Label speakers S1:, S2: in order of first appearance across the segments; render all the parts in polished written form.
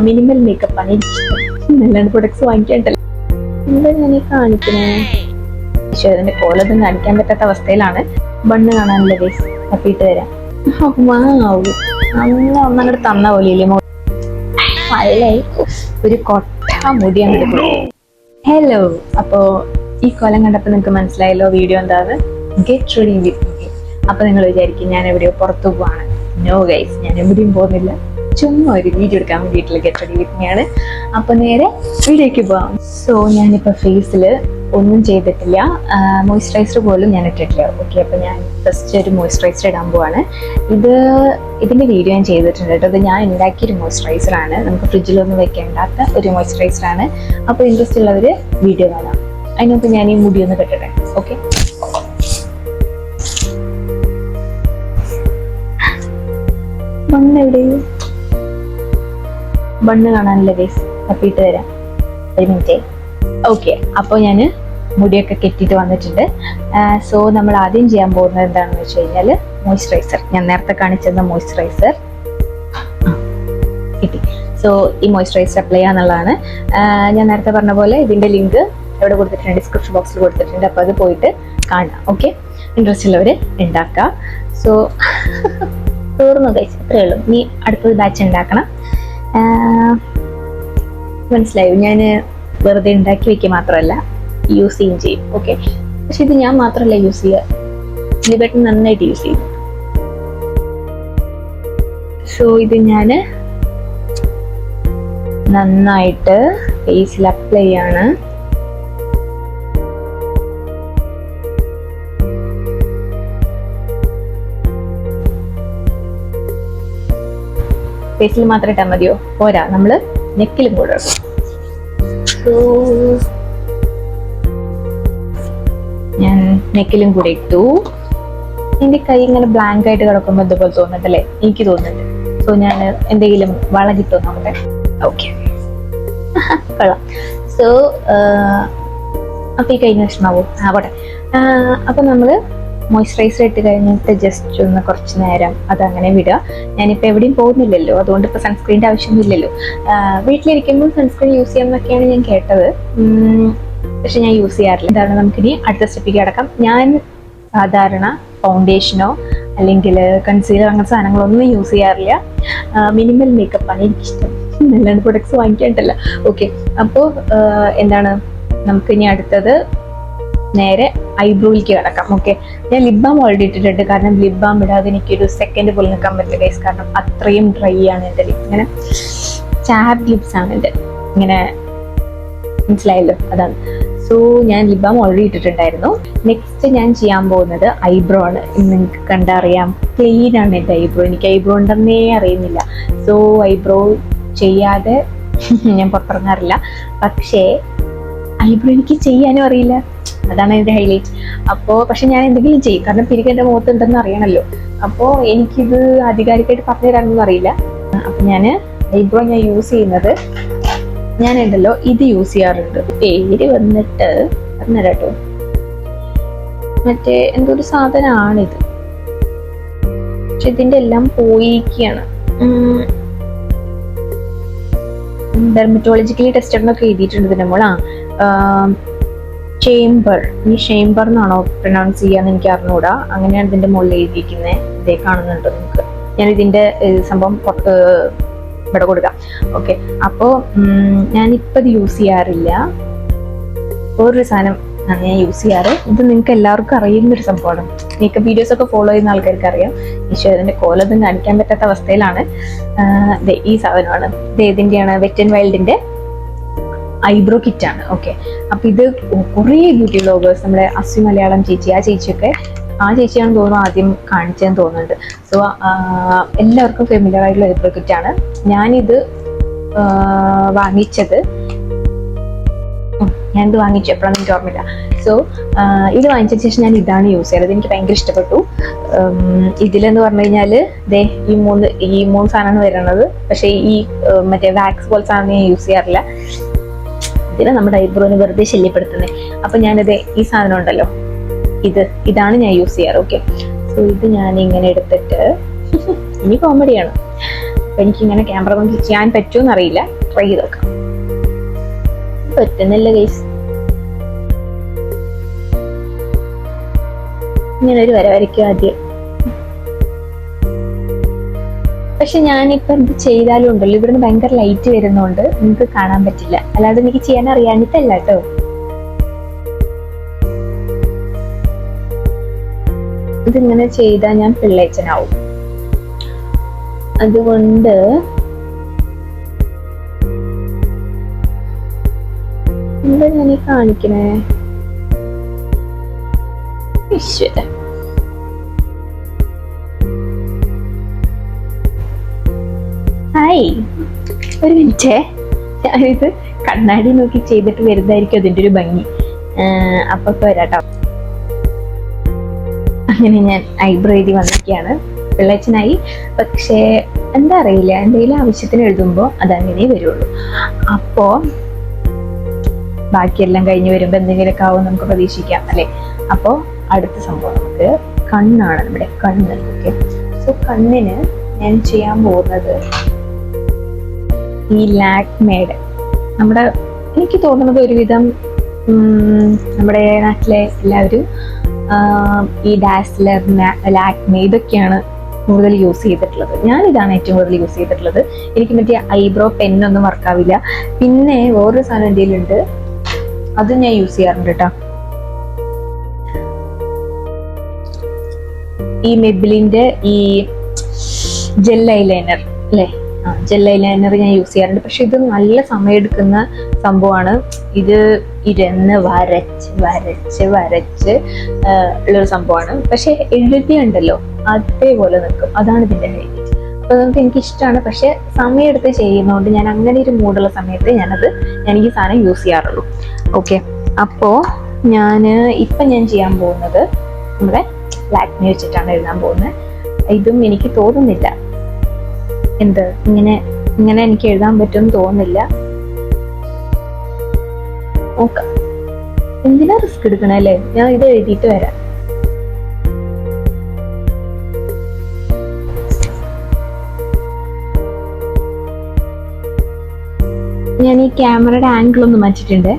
S1: Minimal makeup ആണ് എനിക്കിഷ്ടം. അല്ലാണ്ട് പ്രൊഡക്ട്സ് വാങ്ങിക്കാണ്ടല്ലോ. എന്താ ഞാൻ ഈ കാണിക്കണേ? പക്ഷേ അതിന്റെ കോലൊന്നും കാണിക്കാൻ പറ്റാത്ത അവസ്ഥയിലാണ്. ബണ്ണ് കാണാനുള്ള ഗൈസ് തപ്പിയിട്ട് തരാം. ഒന്നങ്ങോട്ട് തന്ന പോലെയില്ലേ മഴയായി ഒരു കൊട്ട മുടിയാണ്. ഹലോ, അപ്പോ ഈ കോലം കണ്ടപ്പോൾ നിങ്ങൾക്ക് മനസ്സിലായല്ലോ വീഡിയോ എന്താന്ന്. Get ready with me. അപ്പൊ നിങ്ങൾ വിചാരിക്കും ഞാൻ എവിടെയോ പുറത്തു പോവാണ്. നോ ഗൈസ്, ഞാൻ എവിടെയും പോകുന്നില്ല. ചുമ്മാ ഒരു വീഡിയോ എടുക്കാൻ വേണ്ടിയിട്ടുള്ള ഗെറ്റ് റെഡി വിത്ത് മീ ആണ്. അപ്പൊ നേരെ വീഡിയോക്ക് പോവാം. സോ ഞാനിപ്പോ ഫേസിൽ ഒന്നും ചെയ്തിട്ടില്ല, മോയ്സ്ചറൈസർ പോലും ഞാൻ ഇട്ടിട്ടില്ല. ഓക്കെ, അപ്പൊ ഞാൻ ഫസ്റ്റ് ഒരു മോയ്സ്ചറൈസർ ഇടാൻ പോവാണ്. ഇതിന്റെ വീഡിയോ ഞാൻ ചെയ്തിട്ടുണ്ട് കേട്ടോ. ഇത് ഞാൻ ഉണ്ടാക്കിയൊരു മോയ്സ്ചറൈസർ ആണ്, നമുക്ക് ഫ്രിഡ്ജിലൊന്നും വെക്കേണ്ടാത്ത ഒരു മോയ്സ്ചറൈസർ ആണ്. അപ്പോൾ ഇൻട്രസ്റ്റ് ഉള്ളവര് വീഡിയോ കാണാം. അതിനൊപ്പം ഞാൻ ഈ മുടി ഒന്ന് കെട്ടട്ടെ. ഓക്കെ, ബണ്ണ് കാണാനില്ല ഗൈസ്, തപ്പിയിട്ട് തരാം. ഒരു മിനിറ്റ്. ഓക്കെ, അപ്പോൾ ഞാൻ മുടിയൊക്കെ കെട്ടിയിട്ട് വന്നിട്ടുണ്ട്. സോ നമ്മൾ ആദ്യം ചെയ്യാൻ പോകുന്നത് എന്താണെന്ന് വെച്ച് കഴിഞ്ഞാൽ മോയ്സ്ചറൈസർ. ഞാൻ നേരത്തെ കാണിച്ചിരുന്ന മോയ്സ്ചറൈസർ കിട്ടി. സോ ഈ മോയ്സ്ചറൈസർ അപ്ലൈ ചെയ്യാന്നുള്ളതാണ്. ഞാൻ നേരത്തെ പറഞ്ഞ പോലെ ഇതിന്റെ ലിങ്ക് എവിടെ കൊടുത്തിട്ടുണ്ട്, ഡിസ്ക്രിപ്ഷൻ ബോക്സിൽ കൊടുത്തിട്ടുണ്ട്. അപ്പോൾ അത് പോയിട്ട് കാണാം. ഓക്കെ, ഇൻട്രസ്റ്റ് ഉള്ളവർ ഉണ്ടാക്കാം. സോ തീർന്നു കഴിച്ചു, അത്രേ ഉള്ളൂ. ഇനി അടുത്തത് ബാച്ച് ഉണ്ടാക്കണം. മനസ്സിലായോ? ഞാൻ വെറുതെ ഉണ്ടാക്കി വെക്കുക മാത്രമല്ല, യൂസ് ചെയ്യുകയും ചെയ്യും. ഓക്കെ, പക്ഷെ ഇത് ഞാൻ മാത്രമല്ല യൂസ് ചെയ്യുക, ലിബേട്ടൻ നന്നായിട്ട് യൂസ് ചെയ്യും. സോ ഇത് ഞാൻ നന്നായിട്ട് ഫേസിൽ അപ്ലൈ ചെയ്യാണ്. ഫേസിൽ മാത്രം ഇട്ടാൽ മതിയോ? പോരാ, നമ്മള് നെക്കിലും കൂടെ ഇടും. ഞാൻ നെക്കിലും കൂടെ ഇട്ടു. എന്റെ കൈ ഇങ്ങനെ ബ്ലാങ്ക് ആയിട്ട് കിടക്കുമ്പോൾ ഇതുപോലെ തോന്നുന്നുണ്ടല്ലേ? എനിക്ക് തോന്നുന്നുണ്ട്. സോ ഞാൻ എന്തെങ്കിലും വളകിട്ടോ നമ്മുടെ. ഓക്കെ, കൊള്ളാം. സോ അപ്പൊ ഈ കഴിഞ്ഞ പ്രശ്നമാവും. ആവട്ടെ. അപ്പൊ നമ്മള് മോയ്സ്ചറൈസർ ഇട്ട് കഴിഞ്ഞിട്ട് ജസ്റ്റ് ഒന്ന് കുറച്ച് നേരം അതങ്ങനെ വിടുക. ഞാനിപ്പോൾ എവിടെയും പോകുന്നില്ലല്ലോ, അതുകൊണ്ട് ഇപ്പോൾ സൺസ്ക്രീൻ്റെ ആവശ്യമൊന്നുമില്ലല്ലോ. വീട്ടിലിരിക്കുമ്പോൾ സൺസ്ക്രീൻ യൂസ് ചെയ്യാമെന്നൊക്കെയാണ് ഞാൻ കേട്ടത്, പക്ഷെ ഞാൻ യൂസ് ചെയ്യാറില്ല. എന്താണ്, നമുക്കിനി അടുത്ത സ്റ്റെപ്പിലേക്ക് കിടക്കാം. ഞാൻ സാധാരണ ഫൗണ്ടേഷനോ അല്ലെങ്കിൽ കൺസീലർ അങ്ങനത്തെ സാധനങ്ങളൊന്നും യൂസ് ചെയ്യാറില്ല. മിനിമൽ മേക്കപ്പ് ആണ് എനിക്കിഷ്ടം. അല്ലാണ്ട് പ്രൊഡക്ട്സ് വാങ്ങിക്കാണ്ടല്ല. ഓക്കെ, അപ്പോൾ എന്താണ്, നമുക്കിനി അടുത്തത് നേരെ ഐബ്രോയിലേക്ക് കിടക്കാം. ഓക്കെ, ഞാൻ ലിപ് ബാം ഓൾറെഡി ഇട്ടിട്ടുണ്ട്. കാരണം ലിപ് ബാം ഇടാതെ എനിക്കൊരു സെക്കൻഡ് പോലും നിൽക്കാൻ പറ്റില്ല ഗൈസ്. കാരണം അത്രയും ഡ്രൈ ആണ് എൻ്റെ ലിപ്. ഇങ്ങനെ ചാപ്പ് ലിപ്സ് ആണ് എൻ്റെ. ഇങ്ങനെ മനസ്സിലായല്ലോ, അതാണ്. സോ ഞാൻ ലിപ് ബാം ഓൾറെഡി ഇട്ടിട്ടുണ്ടായിരുന്നു. നെക്സ്റ്റ് ഞാൻ ചെയ്യാൻ പോകുന്നത് ഐബ്രോ ആണ്. നിങ്ങൾക്ക് കണ്ടറിയാം, പ്ലെയിൻ ആണ് എൻ്റെ ഐബ്രോ. എനിക്ക് ഐബ്രോ ഉണ്ടെന്നേ അറിയുന്നില്ല. സോ ഐബ്രോ ചെയ്യാതെ ഞാൻ പുറത്തിറങ്ങാറില്ല. പക്ഷേ ഐബ്രോ എനിക്ക് ചെയ്യാനും അറിയില്ല, അതാണ് എൻ്റെ ഹൈലൈറ്റ്. അപ്പോൾ പക്ഷെ ഞാൻ എന്തെങ്കിലും ചെയ്യും, കാരണം പിരിക്ക് എൻ്റെ മുഖത്ത് ഉണ്ടെന്ന് അറിയണമല്ലോ. അപ്പോൾ എനിക്കിത് ആധികാരികമായിട്ട് പറഞ്ഞു തരാനൊന്നും അറിയില്ല. അപ്പം ഞാൻ ഐബ്രോ ഞാൻ യൂസ് ചെയ്യുന്നത്, ഞാനുണ്ടല്ലോ ഇത് യൂസ് ചെയ്യാറുണ്ട്. പേര് വന്നിട്ട് പറഞ്ഞുതരാം കേട്ടോ. മറ്റേ എന്തൊരു സാധനമാണിത്, പക്ഷെ ഇതിൻ്റെ എല്ലാം പോയിരിക്കുകയാണ്. ഡെർമറ്റോളജിക്കലി ടെസ്റ്റഡ് എന്നൊക്കെ എഴുതിയിട്ടുണ്ട് ഇതിന് നമ്മൾ. ചേംബർ, ഈ ചേംബർ എന്നാണോ പ്രൊനൗൺസ് ചെയ്യാന്ന് എനിക്ക് അറിഞ്ഞൂടാ. അങ്ങനെയാണ് ഇതിന്റെ മുകളിൽ എഴുതിയിരിക്കുന്നത്. ഇതേ കാണുന്നുണ്ടോ നിങ്ങൾക്ക്? ഞാൻ ഇതിന്റെ സംഭവം ഇവിടെ കൊടുക്കാം. ഓക്കെ, അപ്പോൾ ഞാനിപ്പോൾ ഇത് യൂസ് ചെയ്യാറില്ല. വേറൊരു സാധനം ആണ് ഞാൻ യൂസ് ചെയ്യാറ്. ഇത് നിങ്ങൾക്ക് എല്ലാവർക്കും അറിയുന്നൊരു സംഭവമാണ്. മേക്കപ്പ് വീഡിയോസ് ഒക്കെ ഫോളോ ചെയ്യുന്ന ആൾക്കാർക്ക് അറിയാം. പക്ഷേ അതിന്റെ കോലൊന്നും കാണിക്കാൻ പറ്റാത്ത അവസ്ഥയിലാണ്. ഈ സാധനമാണ്. ഇത് ഏതിൻ്റെയാണ്? വെറ്റ് ആൻഡ് വൈൽഡിന്റെ ഐബ്രോ കിറ്റ് ആണ്. ഓക്കെ, അപ്പൊ ഇത് കുറേ ബ്യൂട്ടി വ്ലോഗേഴ്സ്, നമ്മുടെ അസി മലയാളം ചേച്ചി, ആ ചേച്ചിയാണ് തോന്നുന്നു ആദ്യം കാണിച്ചതെന്ന് തോന്നുന്നുണ്ട്. സോ എല്ലാവർക്കും ഫെമിലിയർ ആയിട്ടുള്ള ഐബ്രോ കിറ്റ് ആണ്. ഞാനിത് വാങ്ങിച്ചത് എപ്പോഴാണെന്ന് എനിക്ക് ഓർമ്മയില്ല. സോ ഇത് വാങ്ങിച്ച ശേഷം ഞാൻ ഇതാണ് യൂസ് ചെയ്തത്. എനിക്ക് ഭയങ്കര ഇഷ്ടപ്പെട്ടു. ഇതിലെന്ന് പറഞ്ഞു കഴിഞ്ഞാല് ഈ മൂന്ന് സാധനമാണ് വരുന്നത്. പക്ഷെ ഈ മറ്റേ വാക്സ് പോലെ സാധനം ഞാൻ യൂസ് ചെയ്യാറില്ല. ഇതിനെ നമ്മുടെ ഐബ്രോന് വെറുതെ ശല്യപ്പെടുത്തുന്നത്. അപ്പൊ ഞാനിത് ഈ സാധനം ഉണ്ടല്ലോ, ഇതാണ് ഞാൻ യൂസ് ചെയ്യാറ്. ഓക്കെ, സോ ഇത് ഞാൻ ഇങ്ങനെ എടുത്തിട്ട് ഇനി കോമഡിയാണ്. അപ്പൊ എനിക്കിങ്ങനെ ക്യാമറ നോക്കി ചെയ്യാൻ പറ്റുമെന്ന് അറിയില്ല. ട്രൈ ചെയ്ത് നോക്കാം. പറ്റുന്നില്ല ഗൈസ്. ഇങ്ങനെ ഒരു വര വരയ്ക്കുക ആദ്യം. പക്ഷെ ഞാനിപ്പോ ഇത് ചെയ്താലും ഉണ്ടല്ലോ, ഇവിടുന്ന് ഭയങ്കര ലൈറ്റ് വരുന്നോണ്ട് നിങ്ങൾക്ക് കാണാൻ പറ്റില്ല. അല്ലാതെ എനിക്ക് ചെയ്യാൻ അറിയാഞ്ഞിട്ടല്ല കേട്ടോ. ഇതിങ്ങനെ ചെയ്താൽ ഞാൻ പിള്ളേച്ചനാവും. അതുകൊണ്ട് എന്താ ഞാൻ കാണിക്കണേ? ഈശ്വര, ഹായ്, ഒരു മിനിറ്റേ. ഞാനിത് കണ്ണാടി നോക്കി ചെയ്തിട്ട് വരുന്നതായിരിക്കും അതിൻ്റെ ഒരു ഭംഗി. അപ്പൊ വരാട്ടോ. അങ്ങനെ ഞാൻ ഐബ്രോ എഴുതി വന്നിരിക്കുകയാണ്. പിള്ളേച്ചനായി. പക്ഷേ എന്താ അറിയില്ല, എന്തെങ്കിലും ആവശ്യത്തിന് എഴുതുമ്പോൾ അതങ്ങനെ വരുള്ളൂ. അപ്പോൾ ബാക്കിയെല്ലാം കഴിഞ്ഞ് വരുമ്പോൾ എന്തെങ്കിലുമൊക്കെ ആവും നമുക്ക് പ്രതീക്ഷിക്കാം അല്ലേ. അപ്പോൾ അടുത്ത സംഭവം നമുക്ക് കണ്ണാണ്, നമ്മുടെ കണ്ണ്. ഓക്കെ, സോ കണ്ണിന് ഞാൻ ചെയ്യാൻ പോകുന്നത് ഈ ലാക്മേഡ്, നമ്മുടെ എനിക്ക് തോന്നുന്നത് ഒരുവിധം നമ്മുടെ നാട്ടിലെ എല്ലാവരും ഈ ഡാസ്ലർ, ലാക്മേ ഇതൊക്കെയാണ് കൂടുതൽ യൂസ് ചെയ്തിട്ടുള്ളത്. ഞാനിതാണ് ഏറ്റവും കൂടുതൽ യൂസ് ചെയ്തിട്ടുള്ളത്. എനിക്ക് മറ്റേ ഐബ്രോ പെന്നൊന്നും വർക്കാവില്ല. പിന്നെ വേറൊരു സാധനം എൻ്റെ കയ്യിലുണ്ട്, അത് ഞാൻ യൂസ് ചെയ്യാറുണ്ട് കേട്ടോ. ഈ മെബിലിന്റെ ഈ ജെൽ ഐലൈനർ അല്ലേ, ജെൽ ഐലൈനർ ഞാൻ യൂസ് ചെയ്യാറുണ്ട്. പക്ഷെ ഇത് നല്ല സമയമെടുക്കുന്ന സംഭവമാണ്. ഇത് ഇരുന്ന് വരച്ച് വരച്ച് വരച്ച് ഉള്ളൊരു സംഭവമാണ്. പക്ഷെ എഴുതിയുണ്ടല്ലോ അതേപോലെ നിൽക്കും. അതാണ് ഇതിൻ്റെ ഹൈലൈറ്റ്. അപ്പോൾ നമുക്ക് എനിക്കിഷ്ടമാണ്. പക്ഷെ സമയമെടുത്ത് ചെയ്യുന്നതുകൊണ്ട് ഞാൻ അങ്ങനെ ഒരു മൂടുള്ള സമയത്ത് ഞാൻ ഈ സാധനം യൂസ് ചെയ്യാറുള്ളൂ. ഓക്കെ, അപ്പോൾ ഇപ്പം ഞാൻ ചെയ്യാൻ പോകുന്നത് നമ്മുടെ ലാക്മേ വെച്ചിട്ടാണ് എഴുതാൻ പോകുന്നത്. ഇതും എനിക്ക് തോന്നുന്നില്ല ഇങ്ങനെ എനിക്ക് എഴുതാൻ പറ്റുമെന്ന് തോന്നുന്നില്ല. നോക്കാം, എന്തിനാ റിസ്ക് എടുക്കണേ അല്ലേ. ഞാൻ ഇത് എഴുതിയിട്ട് വരാം. ഞാൻ ഈ ക്യാമറയുടെ ആംഗിൾ ഒന്ന് മാറ്റിയിട്ടുണ്ട്.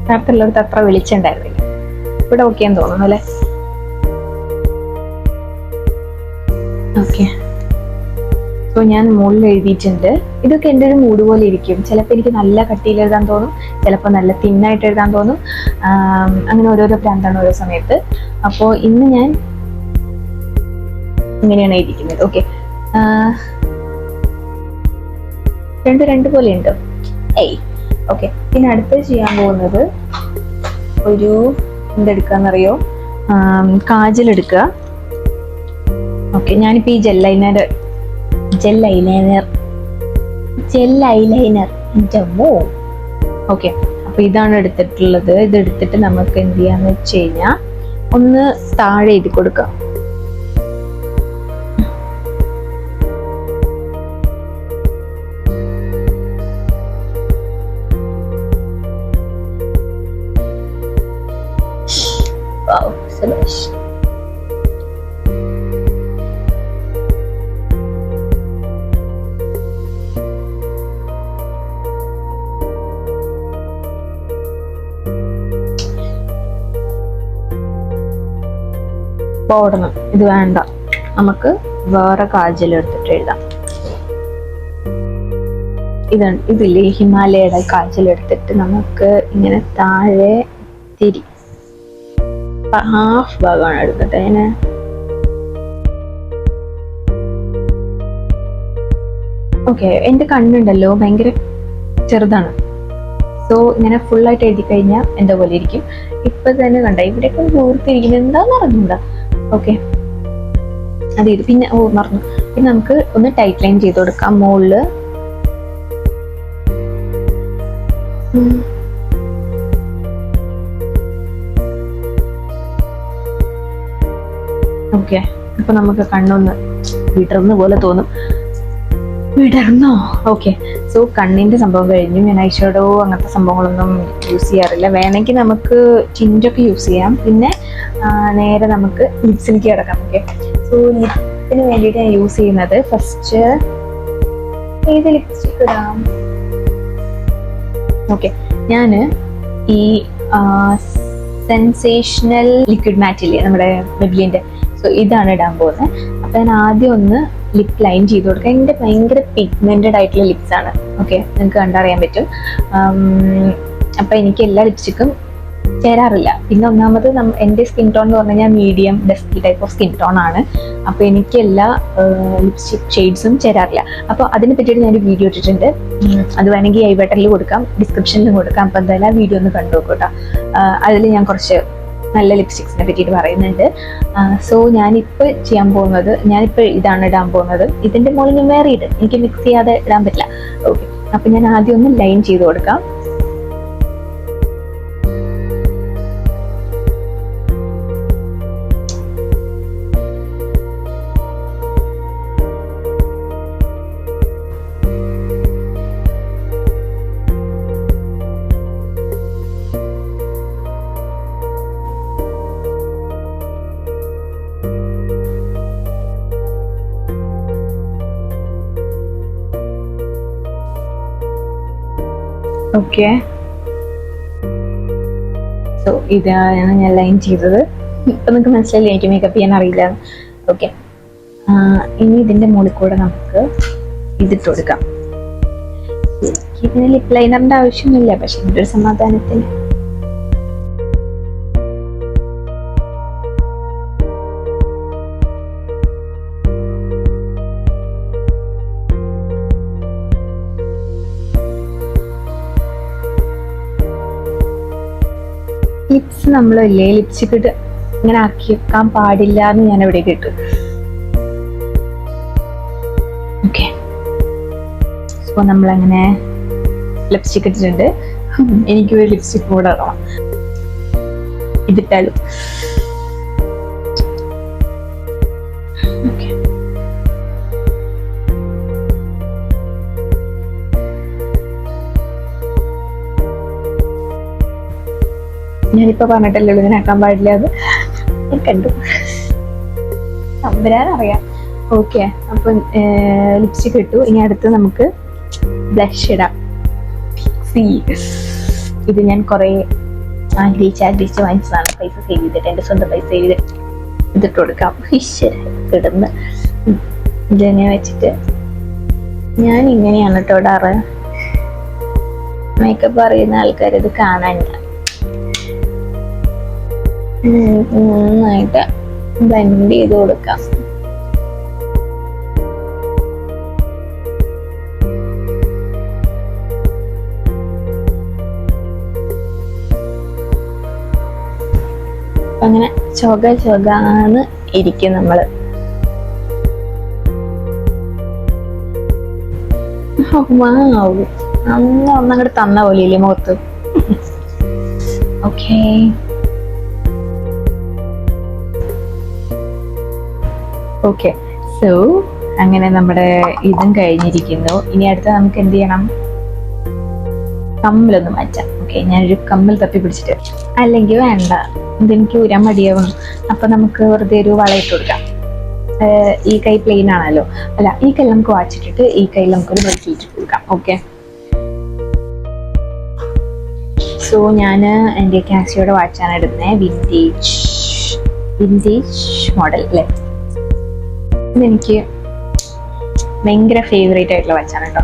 S1: നേരത്തുള്ളവർക്ക് അത്ര വെളിച്ചുണ്ടായിരുന്നില്ല. ഇവിടെ ഓക്കെയെന്ന് തോന്നുന്നു അല്ലേ. ഓക്കെ, സോ ഞാൻ മുകളിൽ എഴുതിയിട്ടുണ്ട്. ഇതൊക്കെ എൻ്റെ ഒരു മൂഡ് പോലെ ഇരിക്കും. ചിലപ്പോൾ എനിക്ക് നല്ല കട്ടിയിൽ എഴുതാൻ തോന്നും, ചിലപ്പോൾ നല്ല തിന്നായിട്ട് എഴുതാൻ തോന്നും. അങ്ങനെ ഓരോരോ പ്രാന്താണ് ഓരോ സമയത്ത്. അപ്പോൾ ഇന്ന് ഞാൻ ഇങ്ങനെയാണ് എഴുതിക്കുന്നത്. ഓക്കെ, രണ്ട് പോലെ ഉണ്ട്. ഓക്കെ, പിന്നെ അടുത്ത് ചെയ്യാൻ പോകുന്നത് ഒരു എന്തെടുക്കാന്നറിയോ, കാജൽ എടുക്കുക. ഓക്കെ, ഞാനിപ്പോൾ ഈ ജെൽ ഐലൈനർ എൻ്റെ മോ. ഓക്കെ, അപ്പൊ ഇതാണ് എടുത്തിട്ടുള്ളത്. ഇതെടുത്തിട്ട് നമുക്ക് എന്ത് ചെയ്യാന്ന് വെച്ച് കഴിഞ്ഞാൽ ഒന്ന് താഴെ എഴുതി കൊടുക്കാം. ഓടണം, ഇത് വേണ്ട, നമുക്ക് വേറെ കാജൽ എടുത്തിട്ട് എഴുതാം. ഇതില്ലേ ഹിമാലയയുടെ കാജൽ എടുത്തിട്ട് നമുക്ക് ഇങ്ങനെ താഴെ ഹാഫ് ഭാഗമാണ് എടുക്കട്ടെ. ഇങ്ങനെ ഓക്കെ, എൻ്റെ കണ്ണുണ്ടല്ലോ ഭയങ്കര ചെറുതാണ്. സോ ഇങ്ങനെ ഫുള്ളായിട്ട് എഴുതി കഴിഞ്ഞാൽ എന്താ പോലെ ഇരിക്കും. ഇപ്പൊ തന്നെ കണ്ട ഇവിടെയൊക്കെ ഓർത്തിരിക്കുന്നത് എന്താന്ന് അറിഞ്ഞൂടാ. ഓക്കെ, അത് ഇത് പിന്നെ മറന്നു. പിന്നെ നമുക്ക് ഒന്ന് ടൈറ്റ് ലൈൻ ചെയ്ത് കൊടുക്കാം മുകളില്. ഓക്കെ, അപ്പൊ നമുക്ക് കണ്ണൊന്ന് വിടർന്ന പോലെ തോന്നും. വിടർന്നോ? ഓക്കെ, സോ കണ്ണിന്റെ സംഭവം കഴിഞ്ഞു. ഞാൻ ഐഷാഡോ അങ്ങനത്തെ സംഭവങ്ങളൊന്നും യൂസ് ചെയ്യാറില്ല. വേണമെങ്കിൽ നമുക്ക് ടിൻറ്റൊക്കെ യൂസ് ചെയ്യാം. പിന്നെ നേരെ നമുക്ക് ലിപ്സിലേക്ക് കിടക്കാം. ഓക്കെ, സോ ലിപ്പിന് വേണ്ടിയിട്ട് ഞാൻ യൂസ് ചെയ്യുന്നത് ഫസ്റ്റ് ഏത് ലിപ്സ്റ്റിക് ഇടാം? ഓക്കെ, ഞാന് ഈ സെൻസേഷണൽ ലിക്വിഡ് മാറ്റ് ഇല്ലേ നമ്മുടെ മെബ്ലിന്റെ, സോ ഇതാണ് ഇടാൻ പോകുന്നത്. അപ്പൊ ഞാൻ ആദ്യം ഒന്ന് ലിപ് ലൈൻ ചെയ്ത് കൊടുക്കാം. എൻ്റെ ഭയങ്കര പിഗ്മെന്റഡ് ആയിട്ടുള്ള ലിപ്സ് ആണ്. ഓക്കെ, നിങ്ങൾക്ക് കണ്ടറിയാൻ പറ്റും. അപ്പൊ എനിക്ക് എല്ലാ ലിപ്സ്റ്റിക്കും ചേരാറില്ല. പിന്നെ ഒന്നാമത് എൻ്റെ സ്കിൻ ടോൺ എന്ന് പറഞ്ഞു കഴിഞ്ഞാൽ medium dusky type of skin tone ആണ്. അപ്പോൾ എനിക്ക് എല്ലാ ലിപ്സ്റ്റിക് ഷെയ്ഡ്സും ചേരാറില്ല. അപ്പോൾ അതിനെ പറ്റിയിട്ട് ഞാനൊരു വീഡിയോ ഇട്ടിട്ടുണ്ട്. അത് വേണമെങ്കിൽ ഐ ബട്ടണിൽ കൊടുക്കാം, ഡിസ്ക്രിപ്ഷനിലും കൊടുക്കാം. അപ്പോൾ എന്തായാലും ആ വീഡിയോ ഒന്ന് കണ്ടു നോക്കൂട്ടോ. അതിൽ ഞാൻ കുറച്ച് നല്ല ലിപ്സ്റ്റിക്സിനെ പറ്റിയിട്ട് പറയുന്നുണ്ട്. സോ ഞാനിപ്പോൾ ചെയ്യാൻ പോകുന്നത്, ഞാനിപ്പോൾ ഇതാണ് ഇടാൻ പോകുന്നത്. ഇതിൻ്റെ മുകളിൽ ഞാൻ വേറെ ഇടും, എനിക്ക് മിക്സ് ചെയ്യാതെ ഇടാൻ പറ്റില്ല. ഓക്കെ, അപ്പം ഞാൻ ആദ്യം ഒന്ന് ലൈൻ ചെയ്ത് കൊടുക്കാം. ഓക്കെ, സോ ഇതാണ് ഞാൻ ലൈൻ ചെയ്തത്. ഇപ്പൊ നിങ്ങൾക്ക് മനസ്സിലായില്ലേ എനിക്ക് മേക്കപ്പ് ചെയ്യാൻ അറിയില്ല. ഓക്കെ, ഇനി ഇതിന്റെ മുകളിൽ കൂടെ നമുക്ക് ഇതിട്ട് കൊടുക്കാം. ഇതിന് ലിപ് ലൈനറിന്റെ ആവശ്യമൊന്നുമില്ല, പക്ഷെ എൻ്റെ ഒരു സമാധാനത്തിന്. ലിപ്സ് നമ്മളല്ലേ ലിപ്സ്റ്റിക് ഇട്ട് ഇങ്ങനെ ആക്കി വെക്കാൻ പാടില്ല എന്ന് ഞാൻ എവിടെ കേട്ടു. ഓക്കെ, സോ നമ്മളങ്ങനെ ലിപ്സ്റ്റിക് ഇട്ടിട്ടുണ്ട്. എനിക്കൊരു ലിപ്സ്റ്റിക് കൂടെ ഇടണം. ഇതിട്ടാലും ഓക്കെ. ഞാനിപ്പോ പറഞ്ഞിട്ടല്ലേ ഇതിനാക്കാൻ പാടില്ല, അത് കണ്ടു തമ്പരാനറിയാം. ഓക്കെ, അപ്പൊ ലിപ്സ്റ്റിക് ഇട്ടു. ഇനി അടുത്ത് നമുക്ക് ബ്ലഷ് ഇടാം. ഇത് ഞാൻ കുറെ ആഗ്രഹിച്ച് വാങ്ങിച്ചതാണ്. പൈസ സേവ് ചെയ്തിട്ട്, എൻ്റെ സ്വന്തം പൈസ സേവ് ചെയ്തിട്ട് ഇതിട്ട് കൊടുക്കാം. ഇടുന്ന് ഇതിനെ വെച്ചിട്ട് ഞാൻ ഇങ്ങനെയാണ് കേട്ടോ ഇടാറ്. മേക്കപ്പ് അറിയുന്ന ആൾക്കാർ ഇത് കാണാനില്ല. നന്നായിട്ട് ബ്ലെൻഡ് ചെയ്ത് കൊടുക്കാം. അങ്ങനെ ചൊകാന്ന് ഇരിക്കും നമ്മള്. ഒന്നങ്ങോട്ട് തന്ന പോലെയില്ലേ മുഖത്ത്. ഓക്കെ, ഓക്കെ, സോ അങ്ങനെ നമ്മുടെ ഇതും കഴിഞ്ഞിരിക്കുന്നു. ഇനി അടുത്ത നമുക്ക് എന്ത് ചെയ്യണം? കമ്മലൊന്ന് മാറ്റാം. ഓക്കെ, ഞാനൊരു കമ്മൽ തപ്പി പിടിച്ചിട്ട്, അല്ലെങ്കിൽ വേണ്ട, ഇതെനിക്ക് ഊരാൻ മടിയാവും. അപ്പൊ നമുക്ക് വെറുതെ ഒരു വളയിട്ട് കൊടുക്കാം. ഈ കൈ പ്ലെയിൻ ആണല്ലോ, അല്ല ഈ കൈ നമുക്ക് വാച്ചിട്ടിട്ട് ഈ കയ്യിൽ നമുക്കൊരു ബ്രേസ്ലെറ്റ് കൊടുക്കാം. ഓക്കെ, സോ ഞാൻ എൻ്റെ കാസിയോടെ വാച്ചാണ് ഇടുന്നത്. വിൻറ്റേജ് മോഡൽ അല്ലേ. ഇതെനിക്ക് ഭയങ്കര ഫേവറേറ്റ് ആയിട്ടുള്ള വാച്ചാണ് കേട്ടോ,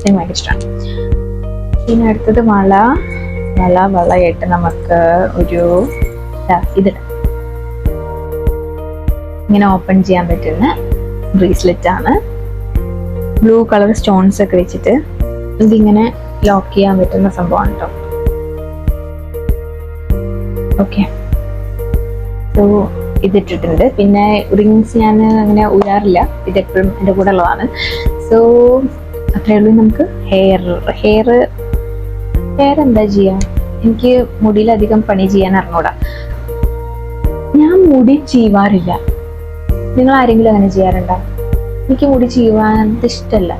S1: എനിക്ക് ഭയങ്കര ഇഷ്ടമാണ്. പിന്നെ അടുത്തത് വളയായിട്ട് നമുക്ക് ഒരു ഇതിടാം. ഇങ്ങനെ ഓപ്പൺ ചെയ്യാൻ പറ്റുന്ന ബ്രേസ്ലെറ്റ് ആണ്. ബ്ലൂ കളർ സ്റ്റോൺസ് ഒക്കെ വെച്ചിട്ട് ഇതിങ്ങനെ ലോക്ക് ചെയ്യാൻ പറ്റുന്ന സംഭവമാണ് കേട്ടോ. ഓക്കെ, സോ ഇതിട്ടിട്ടുണ്ട്. പിന്നെ റിങ്സ് ഞാൻ അങ്ങനെ ഊരാറില്ല, ഇതെപ്പോഴും എൻ്റെ കൂടെ ഉള്ളതാണ്. സോ അത്രയേ ഉള്ളൂ. നമുക്ക് ഹെയർ എന്താ ചെയ്യാ? എനിക്ക് മുടിയിലധികം പണി ചെയ്യാൻ അറിഞ്ഞൂടാ. ഞാൻ മുടി ചീവാറില്ല. നിങ്ങൾ ആരെങ്കിലും അങ്ങനെ ചെയ്യാറുണ്ടോ? എനിക്ക് മുടി ചീവാൻ ഇഷ്ടമല്ല.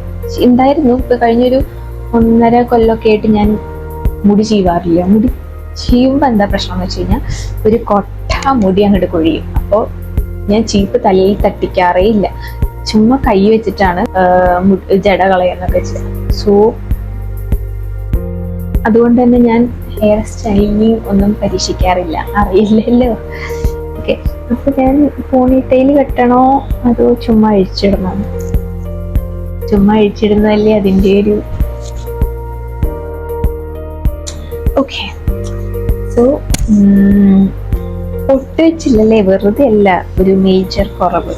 S1: ഉണ്ടായിരുന്നു, ഇപ്പൊ കഴിഞ്ഞൊരു 1.5 കൊല്ലമൊക്കെ ആയിട്ട് ഞാൻ മുടി ചീവാറില്ല. മുടി ചീവുമ്പോ എന്താ പ്രശ്നം എന്ന് വെച്ച് കഴിഞ്ഞാൽ ഒരു കൊട്ട മുടി അങ്ങോട്ട് കൊഴിയും. അപ്പോൾ ഞാൻ ചീപ്പ് തലയിൽ തട്ടിക്കാറേ ഇല്ല. ചുമ്മാ കൈ വെച്ചിട്ടാണ് ജട കളയാന്നൊക്കെ ചെയ്യുന്നത്. സോ അതുകൊണ്ട് തന്നെ ഞാൻ ഹെയർ സ്റ്റൈലിംഗ് ഒന്നും പരീക്ഷിക്കാറില്ല, അറിയില്ലല്ലോ. ഓക്കെ, അപ്പൊ ഞാൻ പോണിറ്റെയിൽ കെട്ടണോ അതോ ചുമ്മാ അഴിച്ചിടണോ? ചുമ്മാ അഴിച്ചിടുന്നതല്ലേ അതിൻ്റെ ഒരു ഓക്കെ. സോ പൊട്ട് വെച്ചില്ലല്ലേ, വെറുതെ അല്ല ഒരു മേജർ കുറവ്.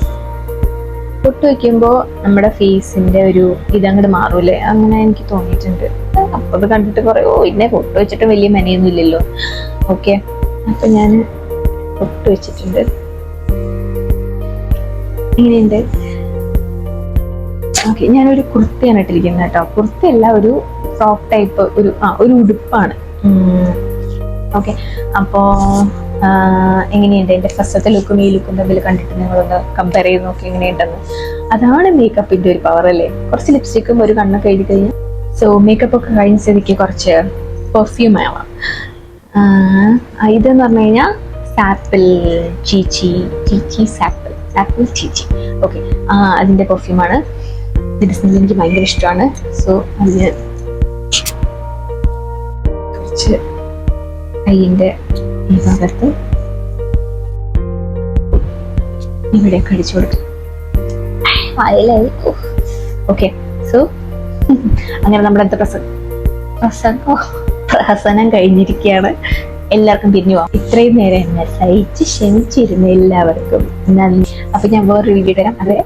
S1: പൊട്ട് വയ്ക്കുമ്പോൾ നമ്മുടെ ഫേസിന്റെ ഒരു ഇതങ്ങോട്ട് മാറൂലേ, അങ്ങനെ എനിക്ക് തോന്നിയിട്ടുണ്ട്. അപ്പൊ അത് കണ്ടിട്ട് കുറെ ഇന്നെ പൊട്ട് വെച്ചിട്ട് വലിയ മനയൊന്നും ഇല്ലല്ലോ. ഓക്കെ, അപ്പൊ ഞാൻ പൊട്ട് വെച്ചിട്ടുണ്ട്. ഇങ്ങനെയുണ്ട്. ഓക്കെ, ഞാനൊരു കുർത്തയാണ് ഇട്ടിരിക്കുന്നത് കേട്ടോ. കുർത്തയല്ല, ഒരു ഫ്രോക്ക് ടൈപ്പ് ഒരു ഉടുപ്പാണ്. ഓക്കെ, അപ്പോ എങ്ങനെയുണ്ട് എൻ്റെ ഫസ്റ്റത്തെ ലുക്കും ഈ ലുക്കും തമ്മിൽ കണ്ടിട്ട് നിങ്ങളൊന്ന് കമ്പയർ ചെയ്ത് നോക്കി എങ്ങനെയുണ്ടെന്ന്. അതാണ് മേക്കപ്പിന്റെ ഒരു പവർ അല്ലേ. കുറച്ച് ലിപ്സ്റ്റിക്കും ഒരു കണ്ണൊക്കെ എഴുതി കഴിഞ്ഞു. സോ മേക്കപ്പ് ഒക്കെ കഴിഞ്ഞ സ്ഥിതിക്ക് കുറച്ച് പെർഫ്യൂം ആവാം. ഇതെന്ന് പറഞ്ഞു കഴിഞ്ഞാൽ സാപ്പിൾ ചീച്ചി ഓക്കെ, അതിന്റെ പെർഫ്യൂമാണ്. ഇതിന്റെ സ്മെൽ എനിക്ക് ഭയങ്കര ഇഷ്ടമാണ്. സോ അതിന് കുറച്ച് കയ്യിന്റെ ഈ ഭാഗത്ത് ഇവിടെ കടിച്ചു കൊടുക്കും. ഓക്കെ, സോ അങ്ങനെ നമ്മുടെ പ്രസംഗം കഴിഞ്ഞിരിക്കുകയാണ്. എല്ലാവർക്കും പിരിഞ്ഞു പോവാം. ഇത്രയും നേരം എന്നെ സഹിച്ച് ക്ഷമിച്ചിരുന്ന എല്ലാവർക്കും നന്ദി. അപ്പൊ ഞാൻ വേറൊരു വീഡിയോ തരാം. അതെ.